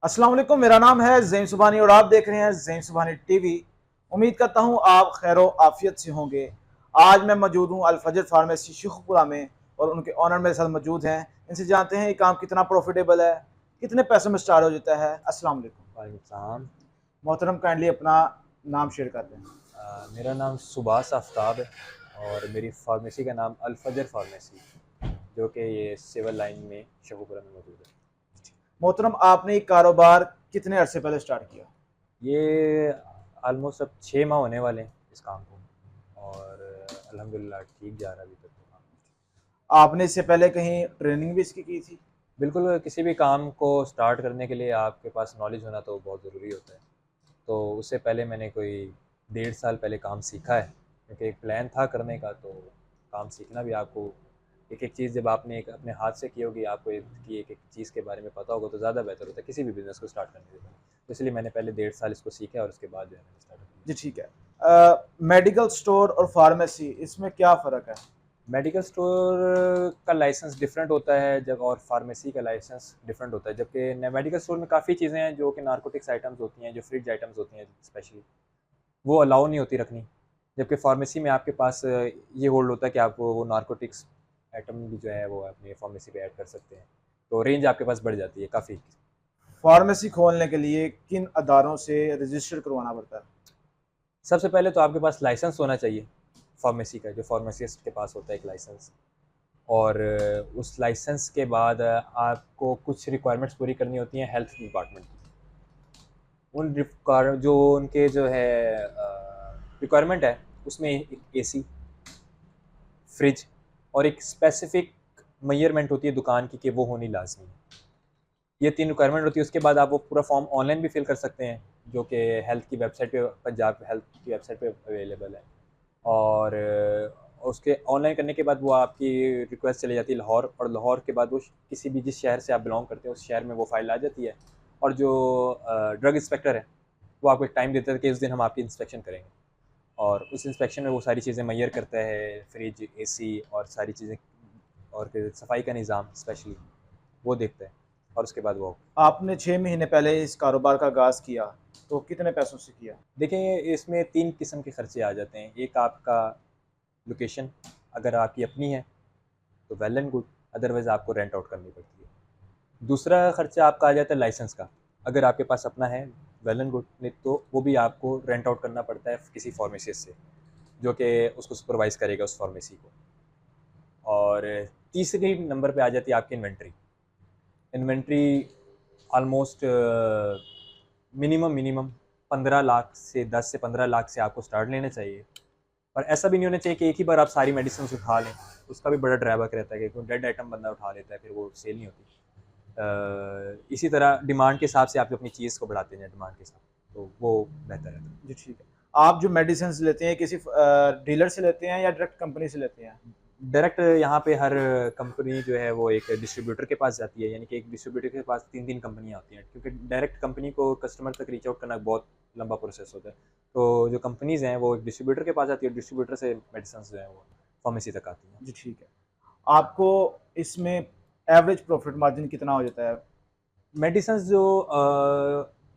अस्सलाम वालेकुम, मेरा नाम है ज़ैन सुबहानी और आप देख रहे हैं ज़ैन सुबहानी टीवी। उम्मीद करता हूँ आप खैर आफियत से होंगे। आज मैं मौजूद हूँ अल फजर फार्मेसी शेखुपुरा में और उनके ऑनर मेरे साथ मौजूद हैं। इनसे जानते हैं ये काम कितना प्रॉफिटेबल है, कितने पैसों में स्टार्ट हो जाता है। अस्सलाम वालेकुम वालेकुम सलाम। मोहतरम, काइंडली अपना नाम शेयर करते हैं। मेरा नाम सुबास आफ्ताब है और मेरी फार्मेसी का नाम अल फजर फार्मेसी, जो कि ये सिविल लाइन में शेखुपुरा में मौजूद है। मोहतरम, आपने ये कारोबार कितने अरसे पहले स्टार्ट किया? ये आलमोस्ट अब 6 माह होने वाले हैं इस काम को, और अल्हम्दुलिल्लाह ठीक जा रहा है अभी तक तो काम। आपने इससे पहले कहीं ट्रेनिंग भी इसकी की थी? बिल्कुल, किसी भी काम को स्टार्ट करने के लिए आपके पास नॉलेज होना तो बहुत ज़रूरी होता है। तो उससे पहले मैंने कोई 1.5 साल पहले काम सीखा है, क्योंकि एक प्लान था करने का। तो काम सीखना भी आपको एक-एक चीज़ जब आपने एक अपने हाथ से की होगी, आपको एक-एक चीज़ के बारे में पता होगा तो ज़्यादा बेहतर होता है किसी भी बिज़नेस को स्टार्ट करने से पहले। तो इसलिए मैंने पहले 1.5 साल इसको सीखा और उसके बाद जो है मैंने स्टार्ट किया। जी ठीक है। मेडिकल स्टोर और फार्मेसी, इसमें क्या फ़र्क है? मेडिकल स्टोर का लाइसेंस डिफरेंट होता है जब, और फार्मेसी का लाइसेंस डिफरेंट होता है। जबकि मेडिकल स्टोर में काफ़ी चीज़ें हैं जो कि नारकोटिक्स आइटम्स होती हैं, जो फ्रिज आइटम्स होती हैं स्पेशली, वो अलाउ नहीं होती रखनी। जबकि फार्मेसी में आपके पास ये होल्ड होता है कि आप वो नारकोटिक्स आइटम भी जो है वो अपनी फार्मेसी पे ऐड कर सकते हैं। तो रेंज आपके पास बढ़ जाती है काफ़ी। फार्मेसी खोलने के लिए किन अदारों से रजिस्टर करवाना पड़ता है? सबसे पहले तो आपके पास लाइसेंस होना चाहिए फार्मेसी का, जो फार्मासिस्ट के पास होता है एक लाइसेंस। और उस लाइसेंस के बाद आपको कुछ रिक्वायरमेंट्स पूरी करनी होती हैं हेल्थ डिपार्टमेंट की। उन जो उनके जो है रिक्वायरमेंट है, उसमें एक एसी, फ्रिज और एक स्पेसिफिक मेजरमेंट होती है दुकान की कि वो होनी लाजमी है। ये 3 रिक्वायरमेंट होती है। उसके बाद आप वो पूरा फॉर्म ऑनलाइन भी फिल कर सकते हैं, जो कि हेल्थ की वेबसाइट पे, पंजाब हेल्थ की वेबसाइट पे अवेलेबल है। और उसके ऑनलाइन करने के बाद वो आपकी रिक्वेस्ट चली जाती है लाहौर, और लाहौर के बाद वो किसी भी जिस शहर से आप बिलोंग करते हैं उस शहर में वो फाइल आ जाती है। और जो ड्रग इंस्पेक्टर है वो आपको एक टाइम देता है कि उस दिन हम आपकी इंस्पेक्शन करेंगे, और उस इंस्पेक्शन में वो सारी चीज़ें मैयर करता है, फ्रिज, एसी और सारी चीज़ें, और फिर सफाई का निज़ाम स्पेशली वो देखता है। और उसके बाद वो, आपने 6 महीने पहले इस कारोबार का आगाज़ किया, तो कितने पैसों से किया? देखिए इसमें 3 किस्म के खर्चे आ जाते हैं। एक आपका लोकेशन, अगर आपकी अपनी है तो वेल एंड गुड, अदरवाइज़ आपको रेंट आउट करनी पड़ती है। दूसरा खर्चा आपका आ जाता है लाइसेंस का। अगर आपके पास अपना है, वेल एंड गुड, नहीं तो वो भी आपको रेंट आउट करना पड़ता है किसी फार्मेसिस्ट से, जो कि उसको सुपरवाइज़ करेगा उस फार्मेसी को। और तीसरी नंबर पे आ जाती है आपकी inventory. Inventory almost minimum minimum 15 lakh से 10 से 15 लाख से आपको स्टार्ट लेना चाहिए। और ऐसा भी नहीं होना चाहिए कि एक ही बार आप सारी मेडिसिन उठा लें। उसका भी बड़ा ड्रैबैक रहता है कि कोई डेड आइटम बंदा उठा लेता है, फिर वो सेल नहीं होती। इसी तरह डिमांड के हिसाब से आप अपनी चीज़ को बढ़ाते हैं डिमांड के साथ, तो वो बेहतर रहता है। जी ठीक है। आप जो मेडिसिन लेते हैं किसी डीलर से लेते हैं या डायरेक्ट कंपनी से लेते हैं? डायरेक्ट यहाँ पे हर कंपनी जो है वो एक डिस्ट्रीब्यूटर के पास जाती है, यानी कि एक डिस्ट्रीब्यूटर के पास 3-3 कंपनियाँ होती हैं, क्योंकि डायरेक्ट कंपनी को कस्टमर तक रीच आउट करना बहुत लंबा प्रोसेस होता है। तो जो कंपनीज़ हैं वो एक डिस्ट्रीब्यूटर के पास जाती है, डिस्ट्रीब्यूटर से मेडिसिन जो है वो फार्मेसी तक आती हैं। जी ठीक है। आपको इसमें एवरेज प्रॉफिट मार्जिन कितना हो जाता है? मेडिसिन जो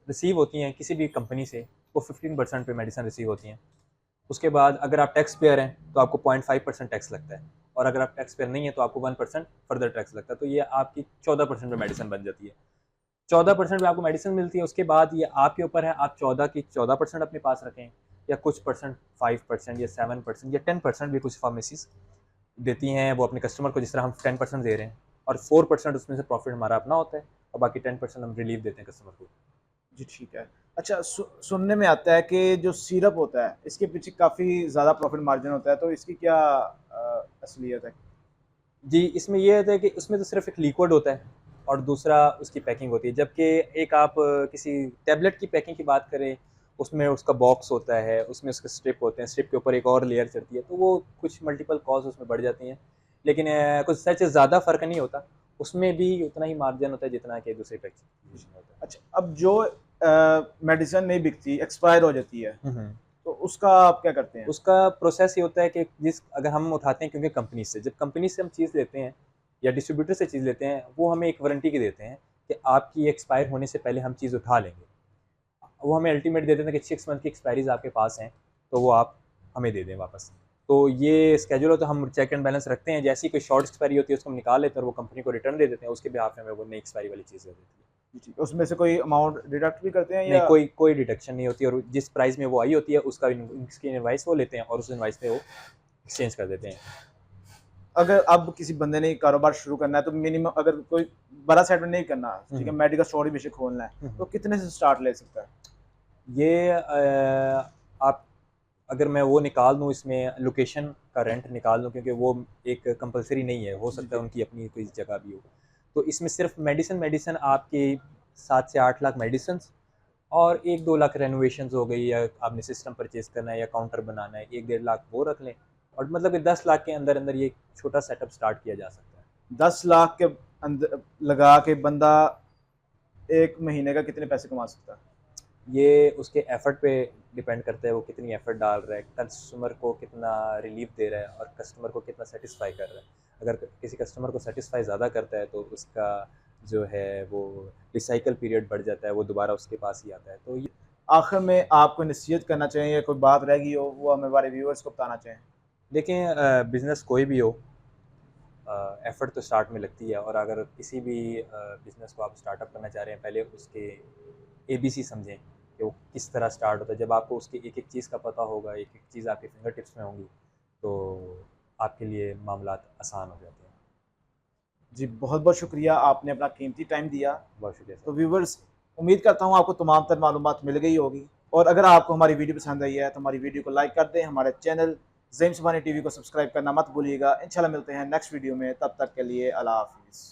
रिसीव होती हैं किसी भी कंपनी से, वो 15% पे मेडिसिन रिसीव होती हैं। उसके बाद अगर आप टैक्स पेयर हैं तो आपको 0.5% टैक्स लगता है, और अगर आप टैक्स पेयर नहीं है तो आपको 1% फर्दर टैक्स लगता है। तो ये आपकी 14% में मेडिसिन बन जाती है। 14% में आपको मेडिसिन मिलती है। उसके बाद ये आपके ऊपर है, आप 14 की 14% अपने पास रखें, या कुछ परसेंट 5% या 7% या 10% भी कुछ फार्मेसीज देती हैं वो अपने कस्टमर को, जिस तरह हम 10% दे रहे हैं, और 4% उसमें से प्रॉफिट हमारा अपना होता है, और बाकी 10% हम रिलीव देते हैं कस्टमर को। जी ठीक है। अच्छा, सुनने में आता है कि जो सिरप होता है इसके पीछे काफ़ी ज़्यादा प्रॉफिट मार्जिन होता है, तो इसकी क्या असलियत है? जी, इसमें ये होता है कि उसमें तो सिर्फ़ एक लिक्विड होता है और दूसरा उसकी पैकिंग होती है। जबकि एक आप किसी टैबलेट की पैकिंग की बात करें, उसमें उसका बॉक्स होता है, उसमें उसके स्ट्रिप होते हैं, स्ट्रिप के ऊपर एक और लेयर चढ़ती है, तो वो कुछ मल्टीपल कॉस्ट उसमें बढ़ जाती हैं। लेकिन कुछ सच ज़्यादा फ़र्क नहीं होता, उसमें भी उतना ही मार्जिन होता है जितना कि दूसरी पैकेजिंग में होता है। अच्छा, अब जो मेडिसिन नहीं बिकती, एक्सपायर हो जाती है, हुँ, हुँ। तो उसका आप क्या करते हैं? उसका प्रोसेस ये होता है कि अगर हम उठाते हैं, क्योंकि कंपनी से जब कंपनी से हम चीज़ लेते हैं या डिस्ट्रीब्यूटर से चीज़ लेते हैं, वो हमें एक वारंटी की देते हैं कि आपकी एक्सपायर होने से पहले हम चीज़ उठा लेंगे। वो हमें अल्टीमेट दे देते हैं कि 6 मंथ की एक्सपायरीज़ आपके पास हैं, तो वो आप हमें दे दें वापस। तो ये स्केड्यूल होता है, हम चेक एंड बैलेंस रखते हैं, जैसी कोई शॉर्ट एक्सपायरी होती है उसको हम निकाल लेते हैं और वो कंपनी को रिटर्न दे देते हैं, उसके बिहाफ में हमें वो नई एक्सपायरी वाली चीज़ दे देती है। ठीक, उसमें से कोई अमाउंट डिडक्ट भी करते हैं नहीं, या कोई डिडक्शन नहीं होती और जिस प्राइस में वो आई होती है उसका उसकी इनवॉइस वो लेते हैं और उस इनवॉइस पे वो एक्सचेंज कर देते हैं। अगर अब किसी बंदे ने कारोबार शुरू करना है तो मिनिमम अगर कोई बड़ा सेटमेंट नहीं करना, ठीक है, मेडिकल स्टोर ही बेशक खोलना है, तो कितने से स्टार्ट ले सकता है? ये आप अगर मैं वो निकाल दूँ इसमें लोकेशन का रेंट निकाल दूँ, क्योंकि वो एक कंपलसरी नहीं है, हो सकता है उनकी अपनी कोई जगह भी हो। तो इसमें सिर्फ मेडिसिन आपकी 7 से 8 लाख मेडिसिन्स और 1-2 लाख रेनोवेशंस हो गई, या आपने सिस्टम परचेज़ करना है या काउंटर बनाना है, 1-1.5 लाख वो रख लें और मतलब कि 10 लाख के अंदर ये छोटा सेटअप स्टार्ट किया जा सकता है। 10 लाख के अंदर लगा के बंदा एक महीने का कितने पैसे कमा सकता है? ये उसके एफ़र्ट पे डिपेंड करता है, वो कितनी एफ़र्ट डाल रहा है, कस्टमर को कितना रिलीफ़ दे रहा है और कस्टमर को कितना सैटिस्फ़ाई कर रहा है। अगर किसी कस्टमर को सैटिस्फ़ाई ज़्यादा करता है तो उसका जो है वो रिसाइकल पीरियड बढ़ जाता है, वो दोबारा उसके पास ही आता है। तो ये आखिर में आप कोई नसीहत करना चाहें या कोई बात रह गई हो वो हमें हमारे व्यूअर्स को बताना चाहें? देखें, बिज़नेस कोई भी हो, एफ़र्ट तो स्टार्ट में लगती है और अगर किसी भी बिज़नेस को आप स्टार्टअप करना चाह रहे हैं, पहले उसके एबीसी समझें कि वो किस तरह स्टार्ट होता है। जब आपको उसकी एक-एक चीज़ का पता होगा, एक-एक चीज़ आपके फिंगर टिप्स में होंगी, तो आपके लिए मामलात आसान हो जाते हैं। जी, बहुत-बहुत शुक्रिया, आपने अपना कीमती टाइम दिया। बहुत शुक्रिया सर। तो व्यूअर्स, उम्मीद करता हूँ आपको तमाम तर मालूमात मिल गई होगी और अगर आपको हमारी वीडियो पसंद आई है तो हमारी वीडियो को लाइक कर दें, हमारे चैनल ज़ेम सुभानी टीवी को सब्सक्राइब करना मत भूलिएगा। इंशाल्लाह मिलते हैं नेक्स्ट वीडियो में, तब तक के लिए अल्लाह हाफ़िज़।